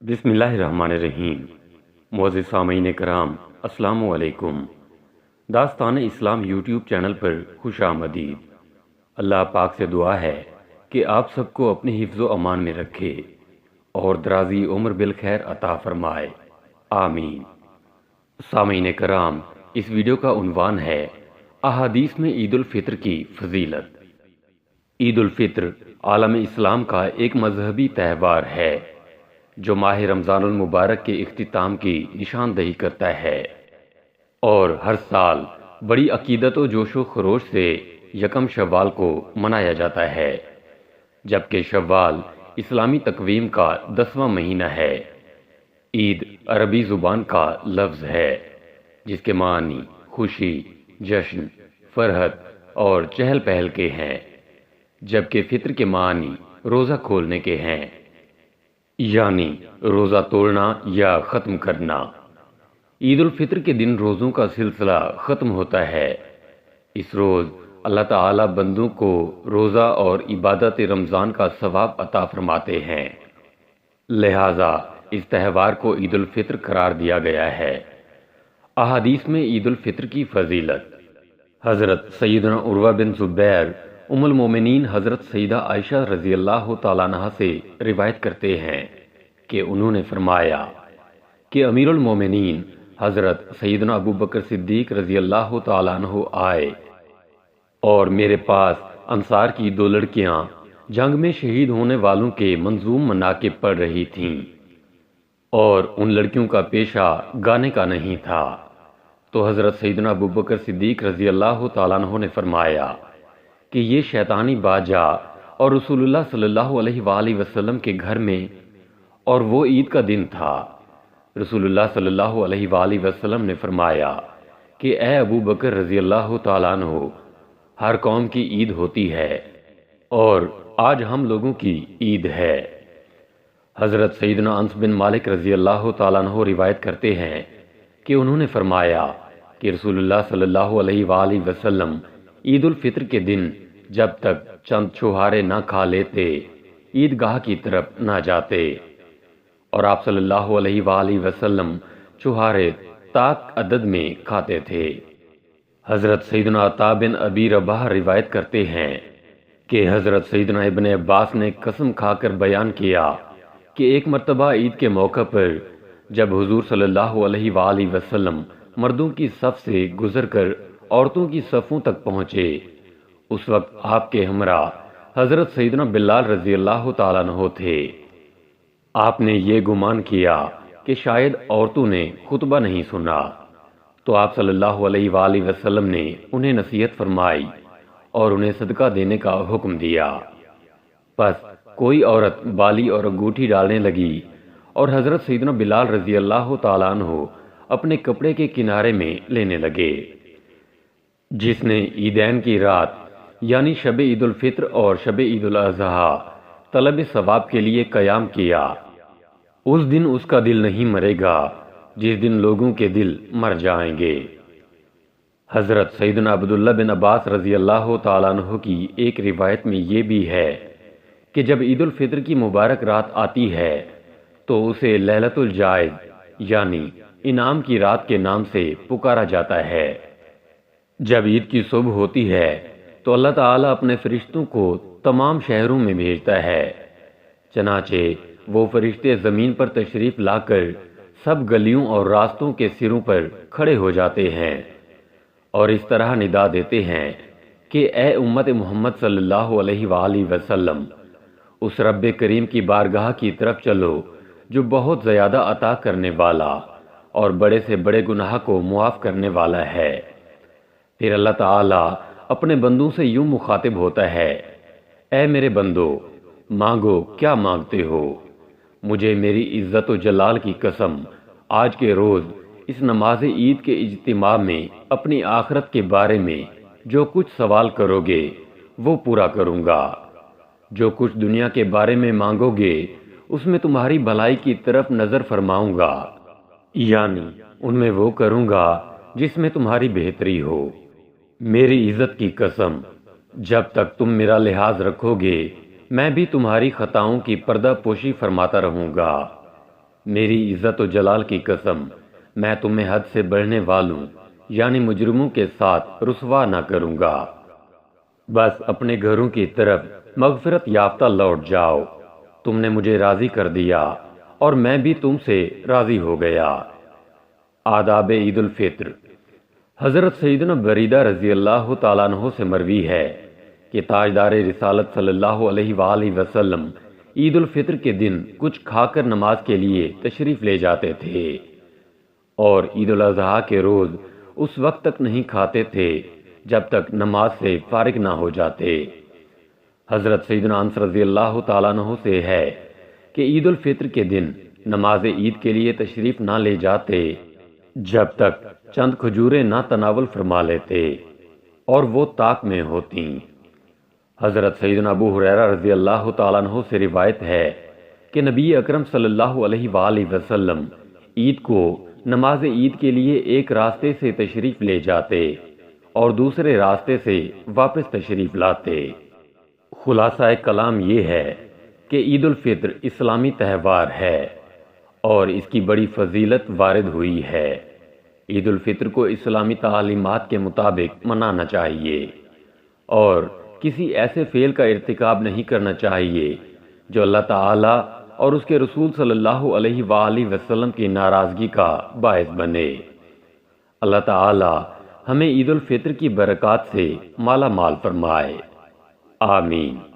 بسم اللہ الرحمن الرحیم۔ معزز سامعین کرام، السلام علیکم۔ داستان اسلام یوٹیوب چینل پر خوش آمدید۔ اللہ پاک سے دعا ہے کہ آپ سب کو اپنے حفظ و امان میں رکھے اور درازی عمر بالخیر عطا فرمائے، آمین۔ سامعین کرام، اس ویڈیو کا عنوان ہے احادیث میں عید الفطر کی فضیلت۔ عید الفطر عالم اسلام کا ایک مذہبی تہوار ہے جو ماہ رمضان المبارک کے اختتام کی نشاندہی کرتا ہے اور ہر سال بڑی عقیدت و جوش و خروش سے یکم شوال کو منایا جاتا ہے، جبکہ شوال اسلامی تقویم کا 10واں مہینہ ہے۔ عید عربی زبان کا لفظ ہے جس کے معنی خوشی، جشن، فرحت اور چہل پہل کے ہیں، جبکہ فطر کے معنی روزہ کھولنے کے ہیں، یعنی روزہ توڑنا یا ختم کرنا۔ عید الفطر کے دن روزوں کا سلسلہ ختم ہوتا ہے۔ اس روز اللہ تعالی بندوں کو روزہ اور عبادت رمضان کا ثواب عطا فرماتے ہیں، لہٰذا اس تہوار کو عید الفطر قرار دیا گیا ہے۔ احادیث میں عید الفطر کی فضیلت۔ حضرت سیدنا عروہ بن زبیر ام المومنین حضرت سیدہ عائشہ رضی اللہ تعالیٰ عنہا سے روایت کرتے ہیں کہ انہوں نے فرمایا کہ امیر المومنین حضرت سیدنا ابو بکر صدیق رضی اللہ تعالیٰ عنہ آئے اور میرے پاس انصار کی 2 لڑکیاں جنگ میں شہید ہونے والوں کے منظوم مناقب پڑھ رہی تھیں اور ان لڑکیوں کا پیشہ گانے کا نہیں تھا، تو حضرت سیدنا ابو بکر صدیق رضی اللہ تعالیٰ عنہ نے فرمایا کہ یہ شیطانی باجا اور رسول اللہ صلی اللہ علیہ وآلہ وسلم کے گھر میں، اور وہ عید کا دن تھا۔ رسول اللہ صلی اللہ علیہ وآلہ وسلم نے فرمایا کہ اے ابو بکر رضی اللہ تعالیٰ عنہ، ہر قوم کی عید ہوتی ہے اور آج ہم لوگوں کی عید ہے۔ حضرت سیدنا انس بن مالک رضی اللہ تعالیٰ عنہ روایت کرتے ہیں کہ انہوں نے فرمایا کہ رسول اللہ صلی اللہ علیہ وآلہ وسلم عید الفطر کے دن جب تک چند چھوہارے نہ کھا لیتے عیدگاہ کی طرف نہ جاتے، اور آپ صلی اللہ علیہ وآلہ وسلم چھوہارے طاق عدد میں کھاتے تھے۔ حضرت سیدنا عطا بن ابی رباح روایت کرتے ہیں کہ حضرت سیدنا ابن عباس نے قسم کھا کر بیان کیا کہ ایک مرتبہ عید کے موقع پر جب حضور صلی اللہ علیہ وآلہ وسلم مردوں کی صف سے گزر کر عورتوں کی صفوں تک پہنچے، اس وقت آپ کے ہمراہ حضرت سیدنا بلال رضی اللہ تعالیٰ عنہ تھے۔ آپ نے یہ گمان کیا کہ شاید عورتوں نے خطبہ نہیں سنا، تو آپ صلی اللہ علیہ وآلہ وسلم نے انہیں نصیحت فرمائی اور انہیں صدقہ دینے کا حکم دیا۔ پس کوئی عورت بالی اور انگوٹھی ڈالنے لگی اور حضرت سیدنا بلال رضی اللہ تعالیٰ عنہ اپنے کپڑے کے کنارے میں لینے لگے۔ جس نے عیدین کی رات یعنی شب عید الفطر اور شب عید الاضحیٰ طلب ثواب کے لیے قیام کیا، اس دن اس کا دل نہیں مرے گا جس دن لوگوں کے دل مر جائیں گے۔ حضرت سیدنا عبداللہ بن عباس رضی اللہ تعالیٰ عنہ کی ایک روایت میں یہ بھی ہے کہ جب عید الفطر کی مبارک رات آتی ہے تو اسے لیلۃ الجائز یعنی انعام کی رات کے نام سے پکارا جاتا ہے۔ جب عید کی صبح ہوتی ہے تو اللہ تعالیٰ اپنے فرشتوں کو تمام شہروں میں بھیجتا ہے، چنانچہ وہ فرشتے زمین پر تشریف لا کر سب گلیوں اور راستوں کے سروں پر کھڑے ہو جاتے ہیں اور اس طرح ندا دیتے ہیں کہ اے امت محمد صلی اللہ علیہ وآلہ وسلم، اس رب کریم کی بارگاہ کی طرف چلو جو بہت زیادہ عطا کرنے والا اور بڑے سے بڑے گناہ کو معاف کرنے والا ہے۔ پھر اللہ تعالیٰ اپنے بندوں سے یوں مخاطب ہوتا ہے، اے میرے بندو، مانگو کیا مانگتے ہو؟ مجھے میری عزت و جلال کی قسم، آج کے روز اس نماز عید کے اجتماع میں اپنی آخرت کے بارے میں جو کچھ سوال کرو گے وہ پورا کروں گا۔ جو کچھ دنیا کے بارے میں مانگو گے اس میں تمہاری بھلائی کی طرف نظر فرماؤں گا، یعنی ان میں وہ کروں گا جس میں تمہاری بہتری ہو۔ میری عزت کی قسم، جب تک تم میرا لحاظ رکھو گے میں بھی تمہاری خطاؤں کی پردہ پوشی فرماتا رہوں گا۔ میری عزت و جلال کی قسم، میں تمہیں حد سے بڑھنے والوں یعنی مجرموں کے ساتھ رسوا نہ کروں گا۔ بس اپنے گھروں کی طرف مغفرت یافتہ لوٹ جاؤ۔ تم نے مجھے راضی کر دیا اور میں بھی تم سے راضی ہو گیا۔ آداب عید الفطر۔ حضرت سیدنا بریدہ رضی اللہ تعالیٰ عنہ سے مروی ہے کہ تاجدار رسالت صلی اللہ علیہ وآلہ وسلم عید الفطر کے دن کچھ کھا کر نماز کے لیے تشریف لے جاتے تھے اور عید الاضحیٰ کے روز اس وقت تک نہیں کھاتے تھے جب تک نماز سے فارغ نہ ہو جاتے۔ حضرت سیدنا انس رضی اللہ تعالیٰ عنہ سے ہے کہ عید الفطر کے دن نماز عید کے لیے تشریف نہ لے جاتے جب تک چند کھجوریں نہ تناول فرما لیتے اور وہ طاق میں ہوتیں۔ حضرت سیدنا ابو ہریرہ رضی اللہ تعالیٰ عنہ سے روایت ہے کہ نبی اکرم صلی اللہ علیہ وآلہ وسلم عید کو نماز عید کے لیے ایک راستے سے تشریف لے جاتے اور دوسرے راستے سے واپس تشریف لاتے۔ خلاصہ کلام یہ ہے کہ عید الفطر اسلامی تہوار ہے اور اس کی بڑی فضیلت وارد ہوئی ہے۔ عید الفطر کو اسلامی تعلیمات کے مطابق منانا چاہیے اور کسی ایسے فعل کا ارتکاب نہیں کرنا چاہیے جو اللہ تعالیٰ اور اس کے رسول صلی اللہ علیہ وآلہ وسلم کی ناراضگی کا باعث بنے۔ اللہ تعالیٰ ہمیں عید الفطر کی برکات سے مالا مال فرمائے، آمین۔